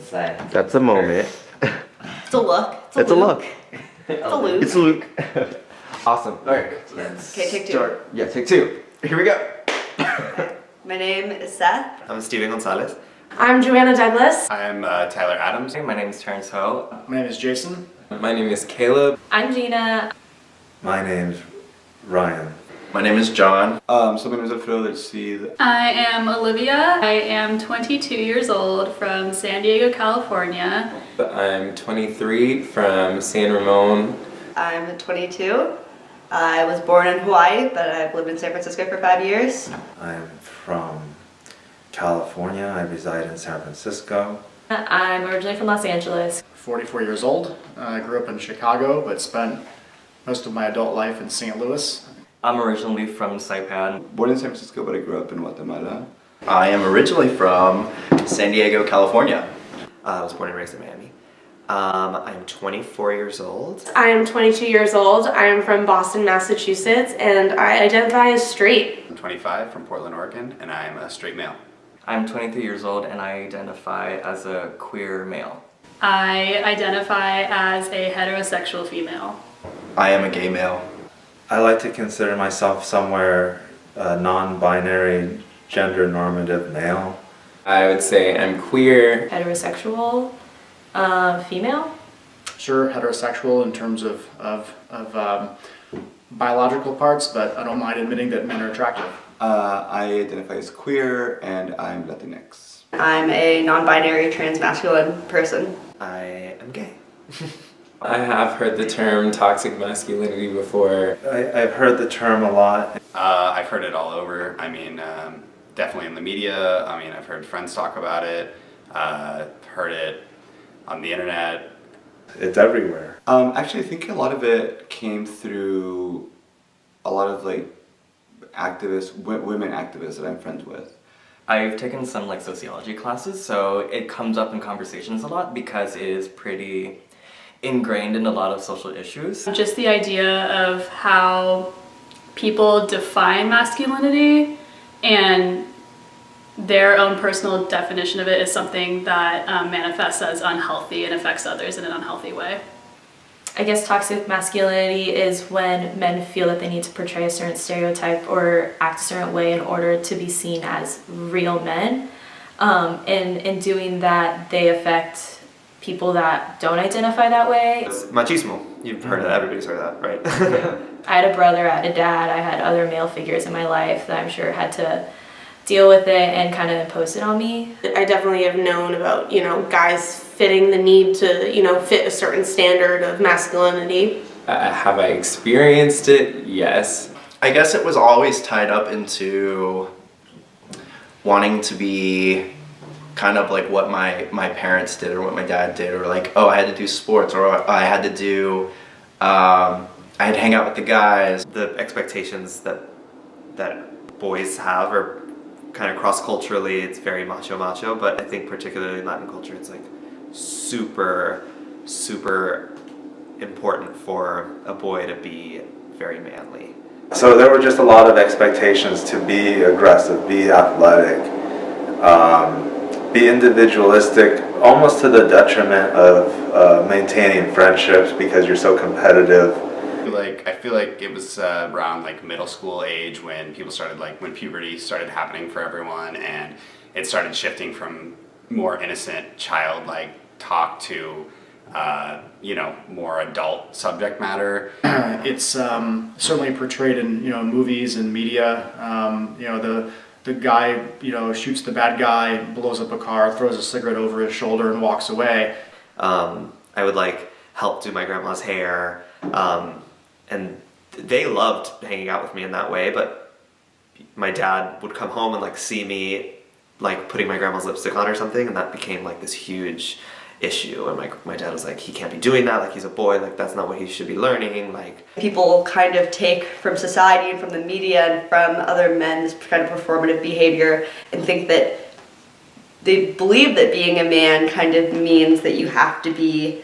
say. That's a moment. It's a look. It's a look. It's a look. It's a look. Awesome. All right. Okay, take two. Start. Yeah, take two. Here we go. My name is Seth. I'm Steven Gonzalez. I'm Joanna Douglas. I'm Tyler Adams. My name is Terrence Ho. My name is Jason. My name is Caleb. I'm Gina. My name's Ryan. My name is John. My name is Alfredo del Cid. I am Olivia. I am 22 years old from San Diego, California. I'm 23 from San Ramon. I'm 22. I was born in Hawaii, but I've lived in San Francisco for 5 years. I'm from California. I reside in San Francisco. I'm originally from Los Angeles. 44 years old. I grew up in Chicago, but spent most of my adult life in St. Louis. I'm originally from Saipan. Born in San Francisco, but I grew up in Guatemala. I am originally from San Diego, California. I was born and raised in Miami. I'm 24 years old. I am 22 years old. I am from Boston, Massachusetts, and I identify as straight. I'm 25 from Portland, Oregon, and I'm a straight male. I'm 23 years old and I identify as a queer male. I identify as a heterosexual female. I am a gay male. I like to consider myself somewhere non-binary, gender normative male. I would say I'm queer. Heterosexual, female. Sure, heterosexual in terms of biological parts, but I don't mind admitting that men are attractive. I identify as queer and I'm Latinx. I'm a non-binary transmasculine person. I am gay. I have heard the term toxic masculinity before. I've heard the term a lot. I've heard it all over. I mean, definitely in the media. I mean, I've heard friends talk about it. Heard it on the internet. It's everywhere. Actually, I think a lot of it came through a lot of like activists, women activists that I'm friends with. I've taken some like sociology classes, so it comes up in conversations a lot because it is pretty ingrained in a lot of social issues. Just the idea of how people define masculinity and their own personal definition of it is something that manifests as unhealthy and affects others in an unhealthy way. I guess toxic masculinity is when men feel that they need to portray a certain stereotype or act a certain way in order to be seen as real men. And in doing that, they affect people that don't identify that way. It's machismo. You've heard of that. Everybody's heard of that, right? I had a brother, I had a dad, I had other male figures in my life that I'm sure had to deal with it and kind of impose it on me. I definitely have known about, guys fitting the need to, fit a certain standard of masculinity. Have I experienced it? Yes. I guess it was always tied up into wanting to be kind of like what my parents did or what my dad did, or like, oh, I had to do sports, or I had to do, I had to hang out with the guys. The expectations that boys have are kind of cross-culturally, it's very macho, but I think particularly in Latin culture, it's like super important for a boy to be very manly. So there were just a lot of expectations to be aggressive, be athletic, be individualistic, almost to the detriment of maintaining friendships because you're so competitive. I feel like it was around like middle school age when people started when puberty started happening for everyone, and it started shifting from more innocent childlike talk to more adult subject matter. It's certainly portrayed in movies and media. The guy shoots the bad guy, blows up a car, throws a cigarette over his shoulder, and walks away. I would help do my grandma's hair. And they loved hanging out with me in that way, but my dad would come home and see me putting my grandma's lipstick on or something, and that became this huge issue. And my dad was like, he can't be doing that, he's a boy, that's not what he should be learning. People kind of take from society and from the media and from other men this kind of performative behavior and think that they believe that being a man kind of means that you have to be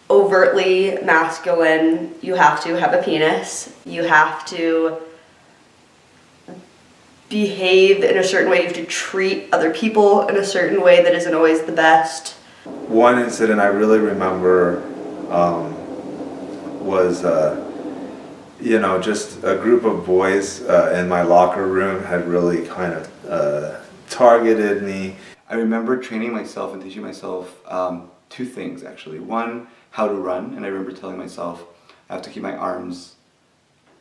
overtly masculine, you have to have a penis, you have to behave in a certain way, you have to treat other people in a certain way that isn't always the best. One incident I really remember was, just a group of boys in my locker room had really kind of targeted me. I remember training myself and teaching myself two things actually. One, how to run, and I remember telling myself I have to keep my arms,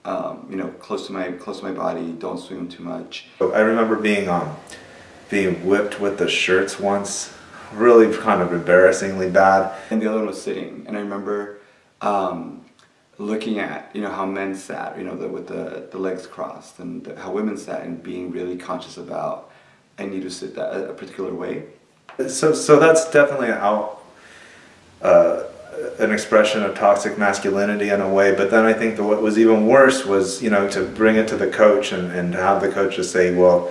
close to my body. Don't swing them too much. I remember being whipped with the shirts once, really kind of embarrassingly bad. And the other one was sitting, and I remember looking at how men sat, with the legs crossed, and how women sat, and being really conscious about I need to sit a particular way. So that's definitely an expression of toxic masculinity in a way, but then I think that what was even worse was, to bring it to the coach and have the coach just say, well,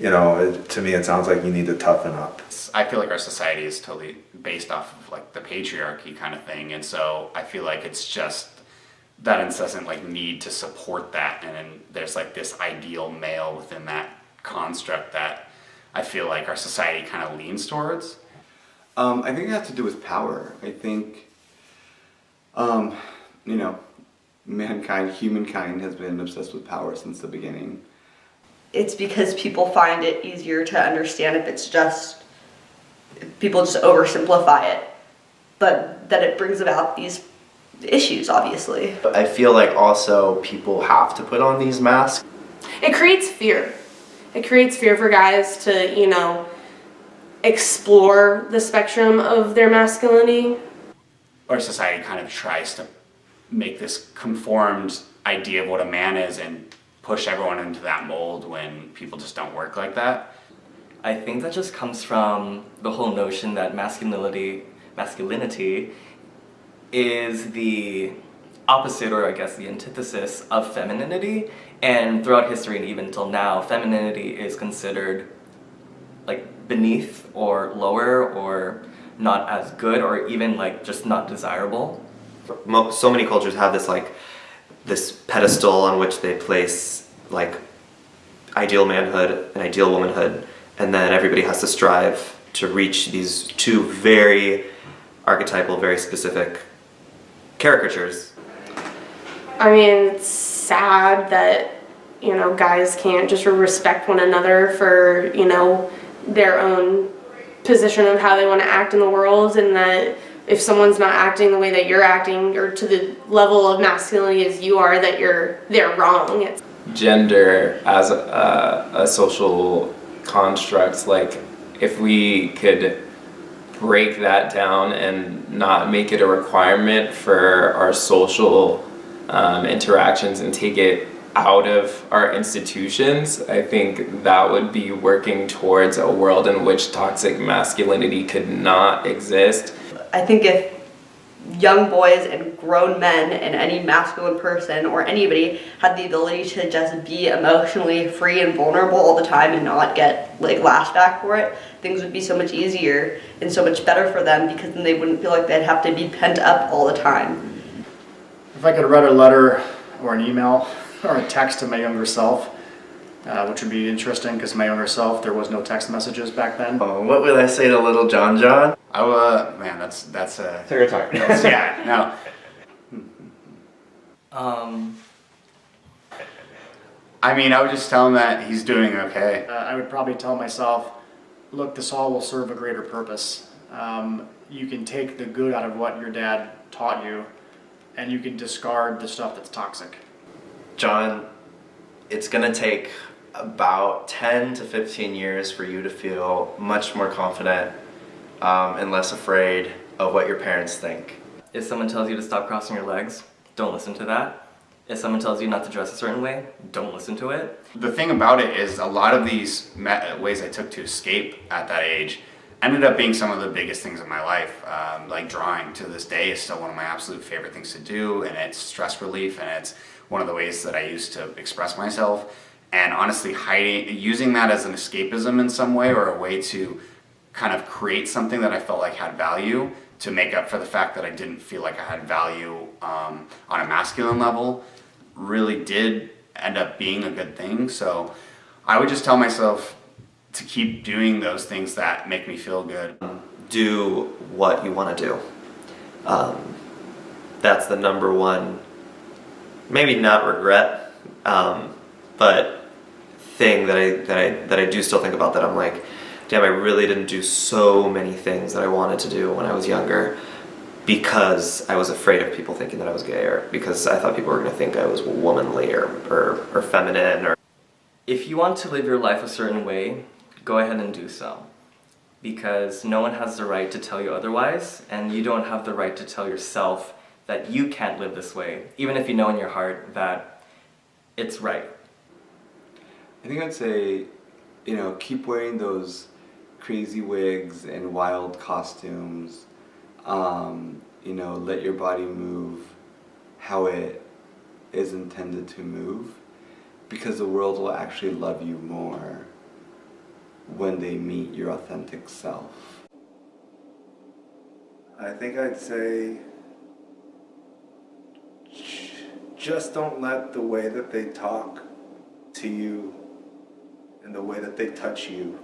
to me it sounds like you need to toughen up. I feel like our society is totally based off of like the patriarchy kind of thing, and so I feel like it's just that incessant like need to support that, and then there's like this ideal male within that construct that I feel like our society kind of leans towards. I think it has to do with power. I think, humankind has been obsessed with power since the beginning. It's because people find it easier to understand if people just oversimplify it, but that it brings about these issues, obviously. I feel like also people have to put on these masks. It creates fear. It creates fear for guys to, explore the spectrum of their masculinity. Our society kind of tries to make this conformed idea of what a man is and push everyone into that mold when people just don't work like that. I think that just comes from the whole notion that masculinity is the opposite, or I guess the antithesis of femininity, and throughout history and even till now, femininity is considered like beneath or lower or not as good or even like just not desirable. So many cultures have this pedestal on which they place like ideal manhood and ideal womanhood, and then everybody has to strive to reach these two very archetypal, very specific caricatures. I mean, it's sad that, guys can't just respect one another for, their own position of how they want to act in the world, and that if someone's not acting the way that you're acting or to the level of masculinity as you are, that they're wrong. It's gender as a social construct, like if we could break that down and not make it a requirement for our social interactions and take it out of our institutions, I think that would be working towards a world in which toxic masculinity could not exist. I think if young boys and grown men and any masculine person or anybody had the ability to just be emotionally free and vulnerable all the time and not get lashed back for it, things would be so much easier and so much better for them, because then they wouldn't feel like they'd have to be pent up all the time. If I could write a letter or an email or a text to my younger self, which would be interesting because my younger self, there was no text messages back then. Oh, what would I say to little John? Oh, man, that's a... Take your time. Yeah, no. I mean, I would just tell him that he's doing okay. I would probably tell myself, look, this all will serve a greater purpose. You can take the good out of what your dad taught you, and you can discard the stuff that's toxic. John, it's going to take about 10 to 15 years for you to feel much more confident and less afraid of what your parents think. If someone tells you to stop crossing your legs, don't listen to that. If someone tells you not to dress a certain way, don't listen to it. The thing about it is a lot of these ways I took to escape at that age ended up being some of the biggest things in my life. Like drawing to this day is still one of my absolute favorite things to do, and it's stress relief, and it's one of the ways that I use to express myself. And honestly, using that as an escapism in some way, or a way to kind of create something that I felt like had value to make up for the fact that I didn't feel like I had value on a masculine level, really did end up being a good thing. So I would just tell myself to keep doing those things that make me feel good. Do what you want to do. That's the number one, maybe not regret, but thing that I do still think about, that I'm like, damn, I really didn't do so many things that I wanted to do when I was younger because I was afraid of people thinking that I was gay, or because I thought people were going to think I was womanly or feminine. Or If you want to live your life a certain way, go ahead and do so. Because no one has the right to tell you otherwise, and you don't have the right to tell yourself that you can't live this way, even if you know in your heart that it's right. I think I'd say, keep wearing those crazy wigs and wild costumes. Let your body move how it is intended to move, because the world will actually love you more when they meet your authentic self. I think I'd say just don't let the way that they talk to you and the way that they touch you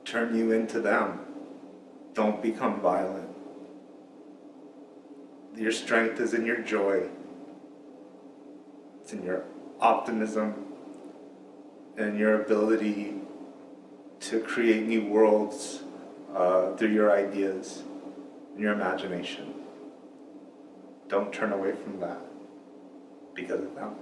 turn you into them. Don't become violent. Your strength is in your joy. It's in your optimism and your ability to create new worlds through your ideas and your imagination. Don't turn away from that because of them.